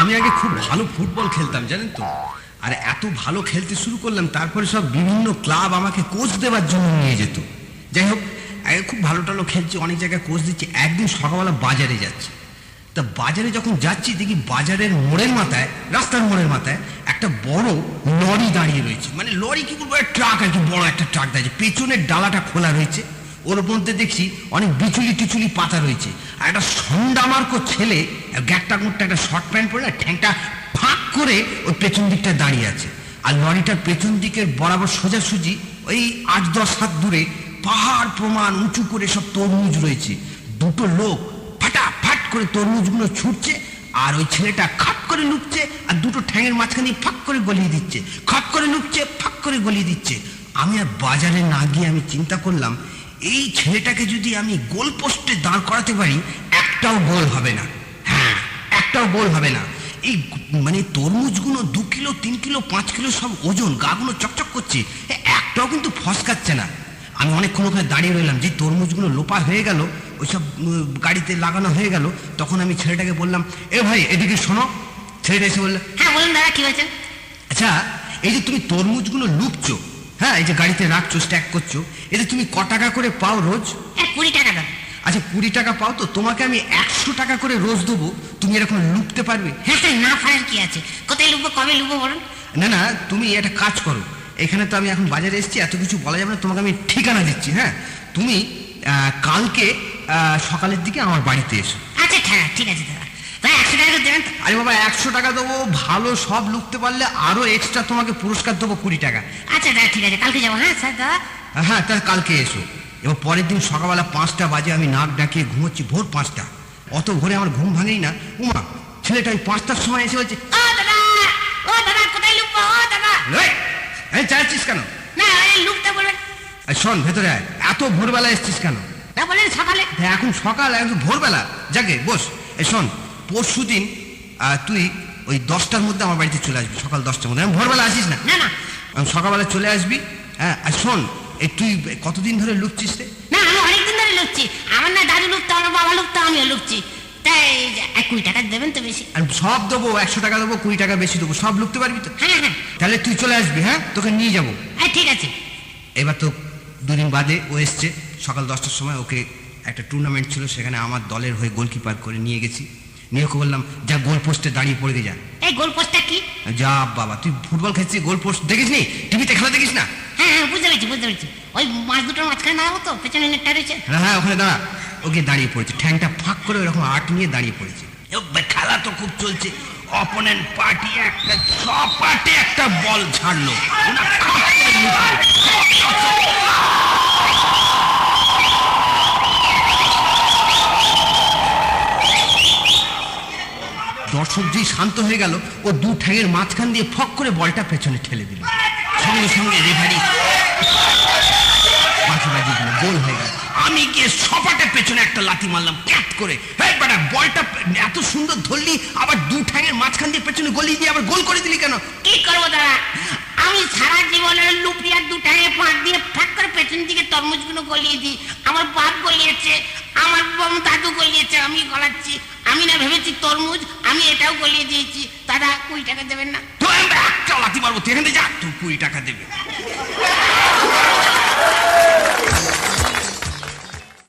আমি আগে খুব ভালো ফুটবল খেলতাম জানেন তো, আর এত ভালো খেলতে শুরু করলাম, তারপরে সব বিভিন্ন ক্লাব আমাকে কোচ দেওয়ার জন্য নিয়ে যেত। যাই হোক, আগে খুব ভালো টালো খেলছি, অনেক জায়গায় কোচ দিচ্ছি। একদিন সকালবেলা বাজারে যাচ্ছি, তা বাজারে যখন যাচ্ছি দেখি বাজারের মোড়ের মাথায়, রাস্তার মোড়ের মাথায় একটা বড় লরি দাঁড়িয়ে রয়েছে। মানে লরি কি বলবো, ট্রাক আর কি, বড় একটা ট্রাক দাঁড়িয়েছে, পেছনের ডালাটা খোলা রয়েছে, ওর মধ্যে দেখছি অনেক বিচুলি টিচুলি পাতা রয়েছে, আর একটা সন্ডামার্কো ছেলে গ্যাটটা মুটটা একটা শর্ট প্যান্ট পরে না, ঠ্যাংটা ফাঁক করে ওই পেছন দিকটা দাঁড়িয়ে আছে। আর লরিটার পেছন দিকের বরাবর সোজাসুজি ওই 8-10 হাত দূরে পাহাড় প্রমাণ উঁচু করে সব তরমুজ রয়েছে। দুটো লোক ফাটাফাট করে তরমুজগুলো ছুটছে, আর ওই ছেলেটা খাপ করে লুকছে, আর দুটো ঠ্যাঙের মাঝখানে ফাঁক করে গলিয়ে দিচ্ছে, খাপ করে লুকছে, ফাঁক করে গলিয়ে দিচ্ছে। আমি আর বাজারে না গিয়ে আমি চিন্তা করলাম, এই ছেলেটাকে যদি আমি গোল পোস্টে দাঁড় করাতে পারি, একটাও গোল হবে না। হ্যাঁ, একটাও গোল হবে না। এই মানে তরমুজগুলো 2 কিলো 3 কিলো 5 কিলো সব ওজন, গাগুলো চকচক করছে, একটাও কিন্তু ফসকাচ্ছে না। আমি অনেকক্ষণ ওখানে দাঁড়িয়ে রইলাম। যে তরমুজগুলো লোপা হয়ে গেল, ওইসব গাড়িতে লাগানো হয়ে গেল, তখন আমি ছেলেটাকে বললাম, এ ভাই এদিকে শোনো। ছেলেটা এসে বললো, হ্যাঁ বলুন দাদা, কি হয়েছে? আচ্ছা, এই যে তুমি তরমুজগুলো লুপছো, হ্যাঁ এই যে গাড়িতে রাখছো, স্ট্যাক করছো, এতে তুমি ক টাকা করে পাও রোজ? 20 টাকা দাদা। আচ্ছা 20 টাকা পাও, তো তোমাকে আমি 100 টাকা করে রোজ দেবো, তুমি এরকম লুপতে পারবে? হ্যাঁ না পারার কি আছে, কোথায় লুবো, কবে লুবো বলুন? না না, তুমি একটা কাজ করো, এখানে তো আমি এখন বাজারে এসেছি, এত কিছু বলা যাবে না, তোমাকে আমি ঠিকানা দিচ্ছি। হ্যাঁ, তুমি কালকে সকালের দিকে আমার বাড়িতে এসো। আচ্ছা হ্যাঁ ঠিক আছে দাদা, ভাই 100 টাকা দেবেন? আরে বাবা, 100 টাকা দেবো, ভালো সব লুকতে পারলে আরো এক্সট্রা তোমাকে পুরস্কার দেবো 20 টাকা। আচ্ছা দাদা ঠিক আছে, কালকে যাবো। হ্যাঁ স্যার দাদা। হ্যাঁ তাহলে কালকে এসো। এবার পরের দিন সকালবেলা 5টা বাজে, আমি নাক ডাকিয়ে ঘুমোচ্ছি, ভোর 5টা। অত ভোরে আমার ঘুম ভাঙেই না। উমা, ছেলেটা ওই 5টার সময় এসে বলছে, ও দাদা, ও দাদা কোথায় লুবো, ও দাদা। এই চাচ্ছিস কেন? না লুকতে বলবেন। শোন, ভেতরে আয়। এত ভোরবেলা এসছিস কেন? না বলেন সকালে। এখন সকাল, এখন ভোরবেলা, যাকে বস। এই শোন, পরশু দিন তুই ওই 10টার মধ্যে আমার বাড়িতে চলে আসবি, সকাল 10টার মধ্যে। আমি ভোরবেলা আসিস না, না না সকালবেলা চলে আসবি। হ্যাঁ, আর শোন, তুই কতদিন ধরে লুকছিস রে? না, আমি অনেকদিন ধরে লুকছি। আমার না দাদু লুকতো, আমার বাবা লুকতো, আমিও লুকছি। তাই 20 টাকা দেবেন তো বেশি? আর সব দেবো, 100 টাকা দেবো, 20 টাকা বেশি দেবো, সব লুকতে পারবি তো? হ্যাঁ হ্যাঁ। তাহলে তুই চলে আসবি, হ্যাঁ তোকে নিয়ে যাবো। হ্যাঁ ঠিক আছে। এবার তো 2 দিন বাদে ও এসছে, সকাল 10টার সময়। ওকে একটা টুর্নামেন্ট ছিল, সেখানে আমার দলের হয়ে গোলকিপার করে নিয়ে গেছি। নিয়ে ওকে বললাম, যা গোল পোস্টে দাঁড়িয়ে পড়ে যা। এই গোল পোস্টটা কি? যা বাবা, তুই ফুটবল খেলছিস, গোল পোস্ট দেখিস নি? টিভিতে খেলা দেখিস না? হ্যাঁ হ্যাঁ বুঝতে পেরেছি। ওই মাছ দুটোর মাঝখানে দাঁড়াবো তো, পেছনে নেটটা রয়েছে। হ্যাঁ ওখানে দাঁড়া। ওকে দাঁড়িয়ে পড়েছে, ঠ্যাংটা ফাঁক করে ওরকম আট নিয়ে দাঁড়িয়ে পড়েছে। খেলা তো খুব চলছে। অপোনেন্ট পার্টি একটা সপাটে একটা বল ছাড়লো, দর্শক যেই শান্ত হয়ে গেল, ও 2 ঠ্যাঙের মাঝখান দিয়ে ফক করে বলটা পেছনে ঠেলে দিল। সঙ্গে সঙ্গে রেফারি বাজি দিল, গোল হয়ে গেল। আমি গিয়ে সপাটে পেছনে একটা লাথি মারলাম, ক্যাট করে। বলটা এত সুন্দর ধরলি, আবার 2 ঠ্যাঙের মাঝখান দিয়ে পেছনে গলিয়ে দিয়ে আবার গোল করে দিলি কেন? কি করবো দাদা, আমি সারা জীবনের লুপিয়া 2 ঠ্যাঙে ফাঁক দিয়ে ফাঁক করে পেছন দিকে তরমুজগুলো গলিয়ে দিই। আমার বাপ গলিয়েছে, আমার দাদু গলিয়েছে, আমি গলাচ্ছি। আমি না ভেবেছি তরমুজ, আমি এটাও গলিয়ে দিয়েছি। দাদা 20 টাকা দেবেন না? একটা লাথি মারবো, তুই এখান থেকে যা, তুই 20 টাকা দেবে।